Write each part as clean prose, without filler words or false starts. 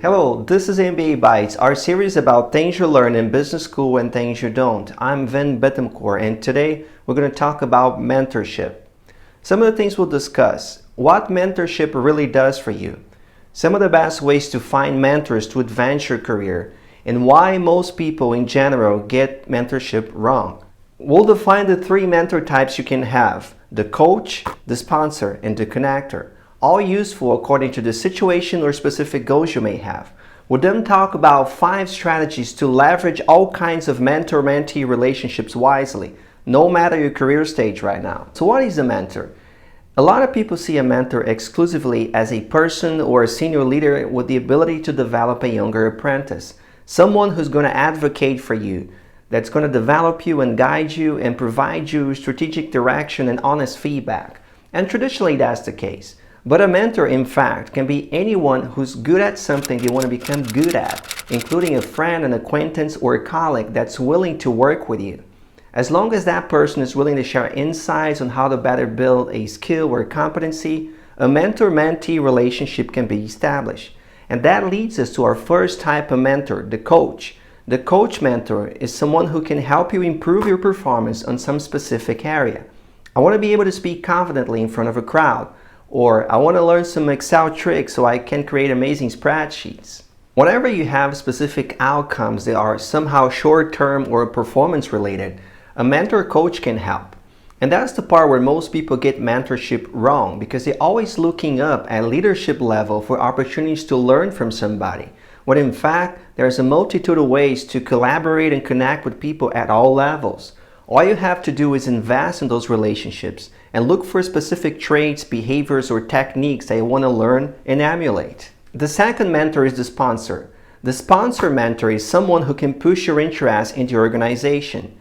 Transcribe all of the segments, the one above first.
Hello, this is MBA Bites, our series about things you learn in business school and things you don't. I'm Vin Bittencourt, and today we're going to talk about mentorship. Some of the things we'll discuss: what mentorship really does for you, some of the best ways to find mentors to advance your career, and why most people in general get mentorship wrong. We'll define the three mentor types you can have: the coach, the sponsor, and the connector. All useful according to the situation or specific goals you may have. We'll then talk about 5 strategies to leverage all kinds of mentor-mentee relationships wisely, no matter your career stage right now. So what is a mentor? A lot of people see a mentor exclusively as a person or a senior leader with the ability to develop a younger apprentice. Someone who's going to advocate for you, that's going to develop you and guide you and provide you strategic direction and honest feedback. And traditionally that's the case. But a mentor, in fact, can be anyone who's good at something they want to become good at, including a friend, an acquaintance, or a colleague that's willing to work with you. As long as that person is willing to share insights on how to better build a skill or competency, a mentor-mentee relationship can be established. And that leads us to our first type of mentor, the coach. The coach mentor is someone who can help you improve your performance on some specific area. I want to be able to speak confidently in front of a crowd. Or I want to learn some Excel tricks so I can create amazing spreadsheets. Whenever you have specific outcomes that are somehow short-term or performance-related, a mentor coach can help. And that's the part where most people get mentorship wrong, because they're always looking up at leadership level for opportunities to learn from somebody, when in fact there's a multitude of ways to collaborate and connect with people at all levels. All you have to do is invest in those relationships and look for specific traits, behaviors, or techniques that you want to learn and emulate. The second mentor is the sponsor. The sponsor mentor is someone who can push your interest into your organization.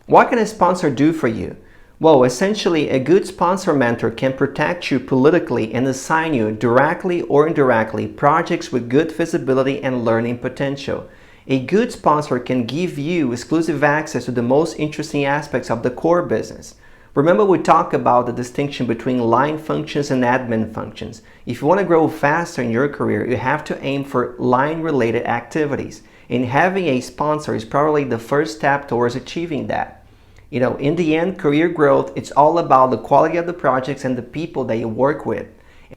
What can a sponsor do for you? Well, essentially, a good sponsor mentor can protect you politically and assign you, directly or indirectly, projects with good visibility and learning potential. A good sponsor can give you exclusive access to the most interesting aspects of the core business. Remember, we talked about the distinction between line functions and admin functions. If you want to grow faster in your career, you have to aim for line-related activities. And having a sponsor is probably the first step towards achieving that. In the end, career growth, it's all about the quality of the projects and the people that you work with.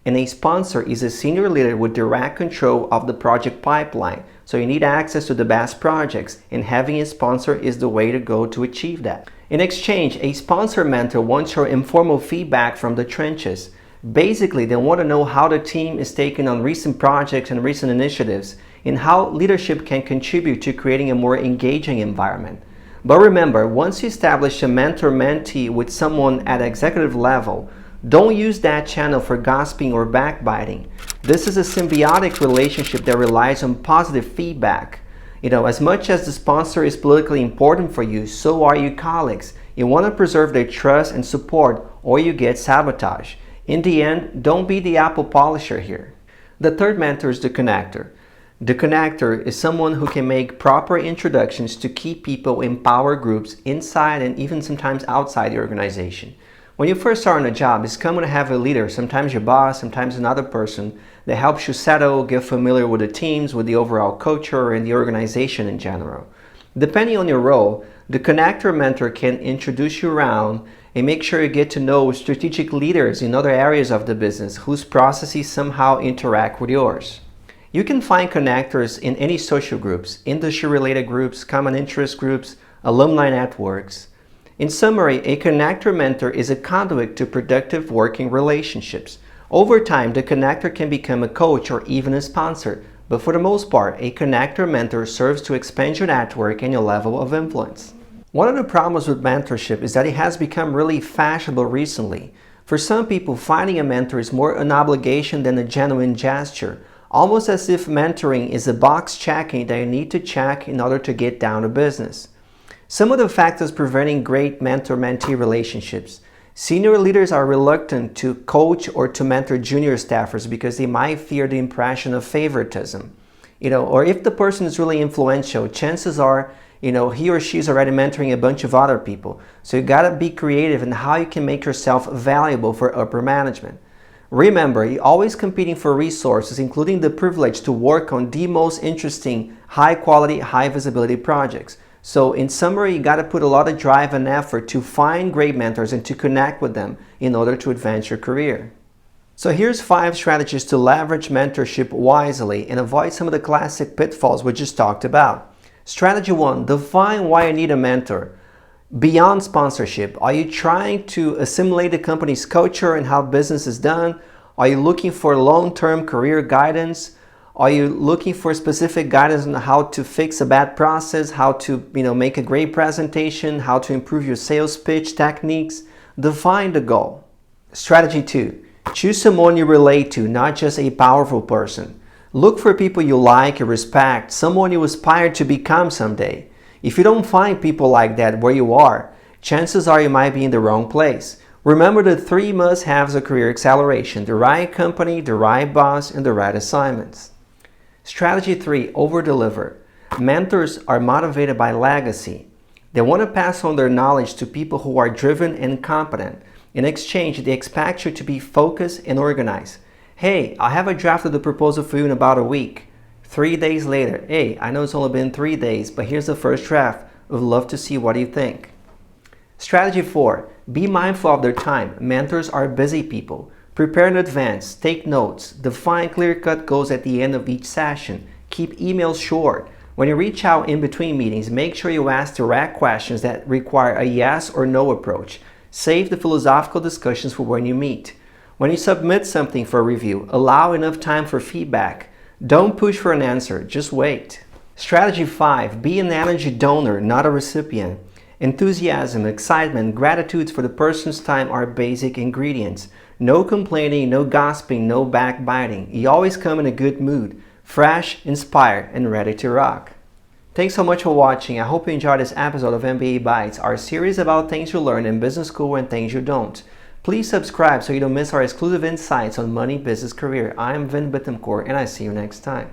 And a sponsor is a senior leader with direct control of the project pipeline. So you need access to the best projects, and having a sponsor is the way to go to achieve that. In exchange, a sponsor mentor wants your informal feedback from the trenches. Basically, they want to know how the team is taking on recent projects and recent initiatives, and how leadership can contribute to creating a more engaging environment. But remember, once you establish a mentor-mentee with someone at executive level, don't use that channel for gossiping or backbiting. This is a symbiotic relationship that relies on positive feedback. As much as the sponsor is politically important for you, so are your colleagues. You want to preserve their trust and support, or you get sabotage. In the end, don't be the apple polisher here. The third mentor is the connector. The connector is someone who can make proper introductions to key people in power groups inside and even sometimes outside the organization. When you first start on a job, it's common to have a leader, sometimes your boss, sometimes another person, that helps you settle, get familiar with the teams, with the overall culture, and the organization in general. Depending on your role, the connector mentor can introduce you around and make sure you get to know strategic leaders in other areas of the business whose processes somehow interact with yours. You can find connectors in any social groups, industry-related groups, common interest groups, alumni networks. In summary, a connector mentor is a conduit to productive working relationships. Over time, the connector can become a coach or even a sponsor, but for the most part, a connector mentor serves to expand your network and your level of influence. One of the problems with mentorship is that it has become really fashionable recently. For some people, finding a mentor is more an obligation than a genuine gesture, almost as if mentoring is a box checking that you need to check in order to get down to business. Some of the factors preventing great mentor-mentee relationships. Senior leaders are reluctant to coach or to mentor junior staffers because they might fear the impression of favoritism. Or if the person is really influential, chances are, he or she is already mentoring a bunch of other people. So you gotta be creative in how you can make yourself valuable for upper management. Remember, you're always competing for resources, including the privilege to work on the most interesting, high quality, high visibility projects. So in summary, you got to put a lot of drive and effort to find great mentors and to connect with them in order to advance your career. So here's 5 strategies to leverage mentorship wisely and avoid some of the classic pitfalls we just talked about. Strategy 1, define why you need a mentor. Beyond sponsorship, are you trying to assimilate the company's culture and how business is done? Are you looking for long-term career guidance? Are you looking for specific guidance on how to fix a bad process, how to make a great presentation, how to improve your sales pitch techniques? Define the goal. Strategy 2, choose someone you relate to, not just a powerful person. Look for people you like and respect, someone you aspire to become someday. If you don't find people like that where you are, chances are you might be in the wrong place. Remember the 3 must-haves of career acceleration: the right company, the right boss, and the right assignments. Strategy 3, over-deliver. Mentors are motivated by legacy. They want to pass on their knowledge to people who are driven and competent. In exchange, they expect you to be focused and organized. Hey, I have a draft of the proposal for you in about a week. 3 days later, hey, I know it's only been 3 days, but here's the first draft. Would love to see what you think. Strategy 4, be mindful of their time. Mentors are busy people. Prepare in advance, take notes, define clear-cut goals at the end of each session. Keep emails short. When you reach out in between meetings, make sure you ask direct questions that require a yes or no approach. Save the philosophical discussions for when you meet. When you submit something for review, allow enough time for feedback. Don't push for an answer, just wait. Strategy 5, be an energy donor, not a recipient. Enthusiasm, excitement, gratitude for the person's time are basic ingredients. No complaining, no gossiping, no backbiting. You always come in a good mood, fresh, inspired, and ready to rock. Thanks so much for watching. I hope you enjoyed this episode of MBA Bites, our series about things you learn in business school and things you don't. Please subscribe so you don't miss our exclusive insights on money, business, career. I'm Vin Bittencourt, and I see you next time.